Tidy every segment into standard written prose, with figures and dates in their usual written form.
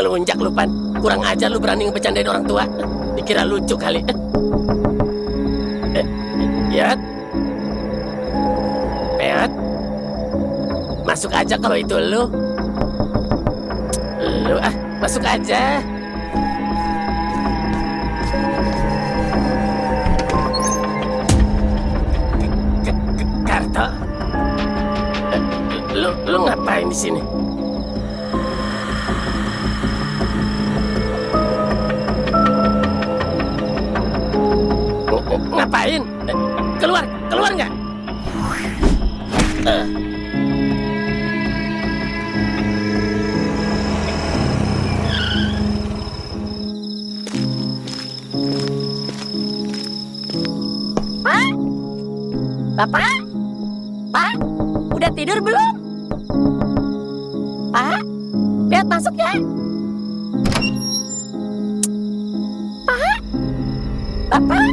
Melunjak lu, Pan. Kurang ajar lu berani ngebecandain orang tua. Dikira lucu kali. Yat. Peot. Masuk aja kalau itu lu. Lu masuk aja. Karto. Lu ngapain di sini? Ngapain? Keluar nggak? Pak? Bapak? Pak? Udah tidur belum? Pak? Lihat masuk ya? Pak? Bapak?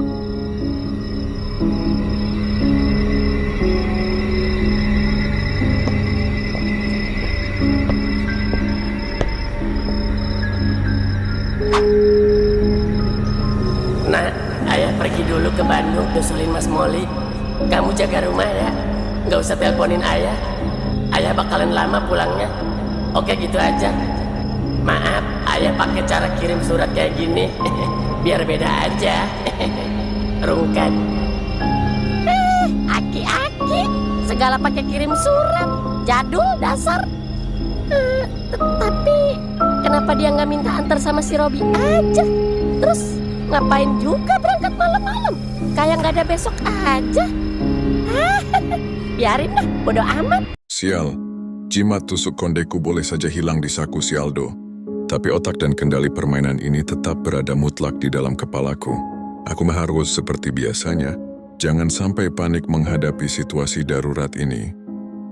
Nah, ayah pergi dulu ke Bandung nyusulin Mas Molly. Kamu jaga rumah ya. Nggak usah teleponin ayah. Ayah bakalan lama pulangnya. Oke gitu aja. Maaf, ayah pakai cara kirim surat kayak gini. Biar beda aja. Rungkat. Aki-aki, segala pakai kirim surat, jadul dasar. Tapi kenapa dia nggak minta antar sama si Robi aja? Terus ngapain juga berangkat malam-malam? Kayak nggak ada besok aja. Biarin dah, bodo amat. Sial, jimat tusuk kondeku boleh saja hilang di saku si Aldo. Tapi otak dan kendali permainan ini tetap berada mutlak di dalam kepalaku. Aku harus seperti biasanya, jangan sampai panik menghadapi situasi darurat ini.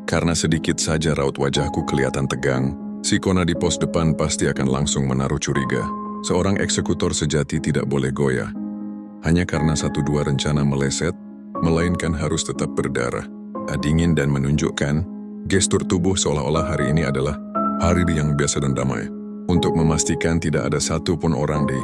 Karena sedikit saja raut wajahku kelihatan tegang, si Kona di pos depan pasti akan langsung menaruh curiga. Seorang eksekutor sejati tidak boleh goyah. Hanya karena satu dua rencana meleset, melainkan harus tetap berdarah, dingin dan menunjukkan gestur tubuh seolah-olah hari ini adalah hari yang biasa dan damai. Untuk memastikan tidak ada satupun orang di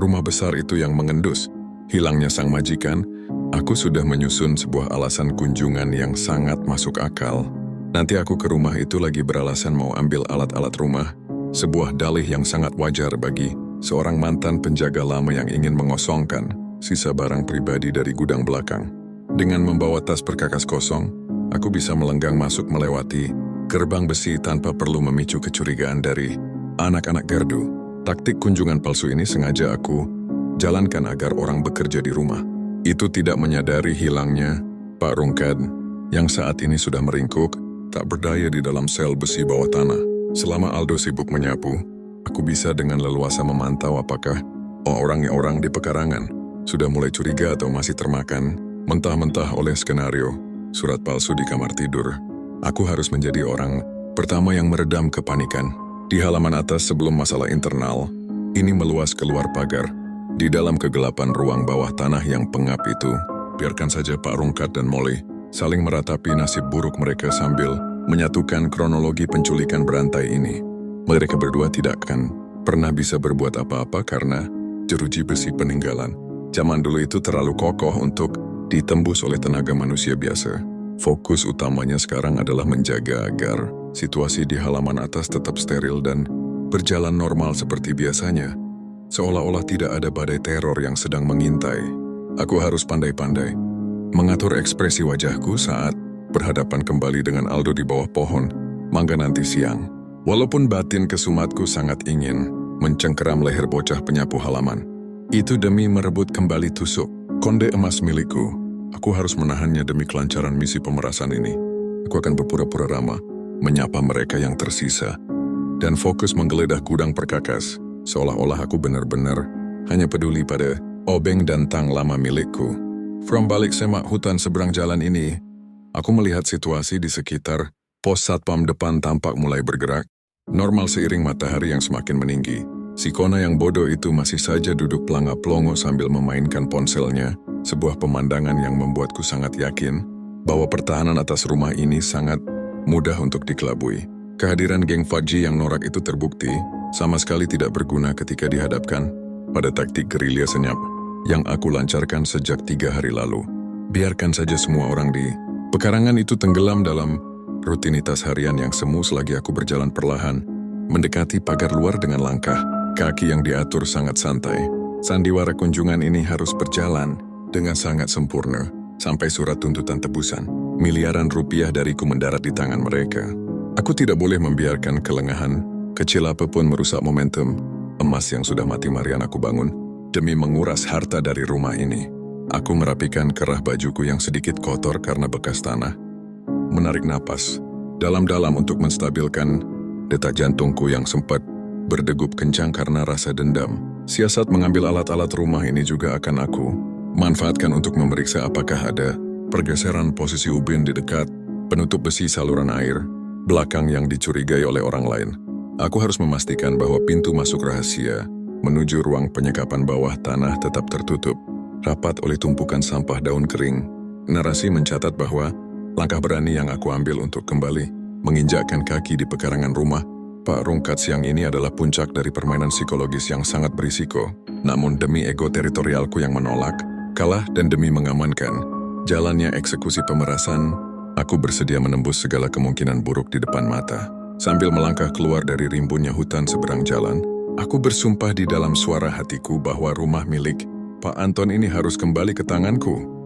rumah besar itu yang mengendus hilangnya sang majikan, aku sudah menyusun sebuah alasan kunjungan yang sangat masuk akal. Nanti aku ke rumah itu lagi beralasan mau ambil alat-alat rumah, sebuah dalih yang sangat wajar bagi seorang mantan penjaga lama yang ingin mengosongkan sisa barang pribadi dari gudang belakang. Dengan membawa tas perkakas kosong, aku bisa melenggang masuk melewati gerbang besi tanpa perlu memicu kecurigaan dari anak-anak gardu. Taktik kunjungan palsu ini sengaja aku jalankan agar orang bekerja di rumah itu tidak menyadari hilangnya Pak Rungkad yang saat ini sudah meringkuk, tak berdaya di dalam sel besi bawah tanah. Selama Aldo sibuk menyapu, aku bisa dengan leluasa memantau apakah orang-orang di pekarangan sudah mulai curiga atau masih termakan mentah-mentah oleh skenario surat palsu di kamar tidur. Aku harus menjadi orang pertama yang meredam kepanikan. Di halaman atas sebelum masalah internal, ini meluas keluar pagar. Di dalam kegelapan ruang bawah tanah yang pengap itu, biarkan saja Pak Rungkat dan Molly saling meratapi nasib buruk mereka sambil menyatukan kronologi penculikan berantai ini. Mereka berdua tidak akan pernah bisa berbuat apa-apa karena jeruji besi peninggalan zaman dulu itu terlalu kokoh untuk ditembus oleh tenaga manusia biasa. Fokus utamanya sekarang adalah menjaga agar situasi di halaman atas tetap steril dan berjalan normal seperti biasanya. Seolah-olah tidak ada badai teror yang sedang mengintai. Aku harus pandai-pandai mengatur ekspresi wajahku saat berhadapan kembali dengan Aldo di bawah pohon mangga nanti siang. Walaupun batin kesumatku sangat ingin mencengkeram leher bocah penyapu halaman, itu demi merebut kembali tusuk konde emas milikku. Aku harus menahannya demi kelancaran misi pemerasan ini. Aku akan berpura-pura ramah, menyapa mereka yang tersisa, dan fokus menggeledah gudang perkakas, seolah-olah aku benar-benar hanya peduli pada obeng dan tang lama milikku. From balik semak hutan seberang jalan ini, aku melihat situasi di sekitar pos satpam depan tampak mulai bergerak, normal seiring matahari yang semakin meninggi. Si Kona yang bodoh itu masih saja duduk pelangap-pelongo sambil memainkan ponselnya, sebuah pemandangan yang membuatku sangat yakin bahwa pertahanan atas rumah ini sangat mudah untuk dikelabui. Kehadiran geng Faji yang norak itu terbukti sama sekali tidak berguna ketika dihadapkan pada taktik gerilya senyap yang aku lancarkan sejak 3 hari lalu. Biarkan saja semua orang di pekarangan itu tenggelam dalam rutinitas harian yang semu selagi aku berjalan perlahan, mendekati pagar luar dengan langkah kaki yang diatur sangat santai. Sandiwara kunjungan ini harus berjalan dengan sangat sempurna sampai surat tuntutan tebusan miliaran rupiah dariku mendarat di tangan mereka. Aku tidak boleh membiarkan kelengahan kecil apapun merusak momentum emas yang sudah mati-marian aku bangun demi menguras harta dari rumah ini. Aku merapikan kerah bajuku yang sedikit kotor karena bekas tanah, menarik napas dalam-dalam untuk menstabilkan detak jantungku yang sempat berdegup kencang karena rasa dendam. Siasat mengambil alat-alat rumah ini juga akan aku manfaatkan untuk memeriksa apakah ada pergeseran posisi ubin di dekat penutup besi saluran air belakang yang dicurigai oleh orang lain. Aku harus memastikan bahwa pintu masuk rahasia menuju ruang penyekapan bawah tanah tetap tertutup rapat oleh tumpukan sampah daun kering. Narasi mencatat bahwa langkah berani yang aku ambil untuk kembali menginjakkan kaki di pekarangan rumah Pak Rungkat siang ini adalah puncak dari permainan psikologis yang sangat berisiko. Namun demi ego teritorialku yang menolak, kalah dan demi mengamankan jalannya eksekusi pemerasan, aku bersedia menembus segala kemungkinan buruk di depan mata. Sambil melangkah keluar dari rimbunnya hutan seberang jalan, aku bersumpah di dalam suara hatiku bahwa rumah milik Pak Anton ini harus kembali ke tanganku.